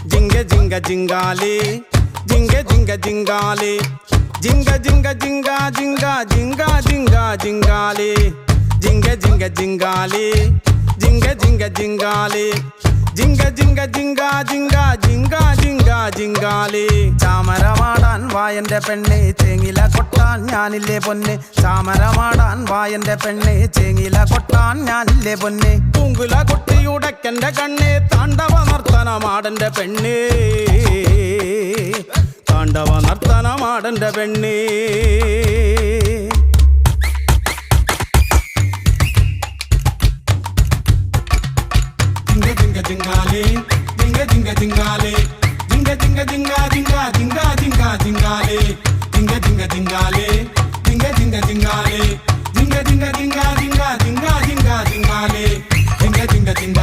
ജിങ്ക ജിങ്ക ജിങ്കാലി ജിങ്ക ജിങ്ക ജിങ്കാലി ജിങ്ക ജിങ്ക ജിങ്ക ജിങ്ക ജിങ്ക ജിങ്ക ജിങ്കാലി ജിങ്ക ജിങ്ക ജിങ്കാലി ജിങ്ക ജിങ്ക ജിങ്കാലി ജിങ്ക ജിങ്ക ജിങ്ക ജിങ്ക ജിങ്ക ജിങ്ക ജിങ്കാലി ചാമരമാടാൻ വായന്റെ പെണ്ണെ തേങ്ങില കൊട്ടാൻ ഞാനില്ലേ പൊന്നെ ചാമരമാടാൻ വായന്റെ പെണ്ണെ തേങ്ങില കൊട്ടാൻ ഞാനില്ലേ പൊന്നെ പൂങ്കുല കൊട്ടിയുടക്കന്റെ കണ്ണെ താണ്ഡവ നർത്തനമാടന്റെ പെണ്ണെ താണ്ഡവ നർത്തനമാടന്റെ പെണ്ണെ ജിങ്കാലി ജിങ്ക ജിങ്ക ജിങ്കാലി ജിങ്ക ജിങ്ക ജിങ്ക ജിങ്ക ജിങ്ക ജിങ്ക ജിങ്കാലി ജിങ്ക ജിങ്ക ജിങ്കാലി ജിങ്ക ജിങ്ക ജിങ്കാലി ജിങ്ക ജിങ്ക ജിങ്ക ജിങ്ക ജിങ്ക ജിങ്ക ജിങ്കാലി ജിങ്ക ജിങ്ക ജിങ്ക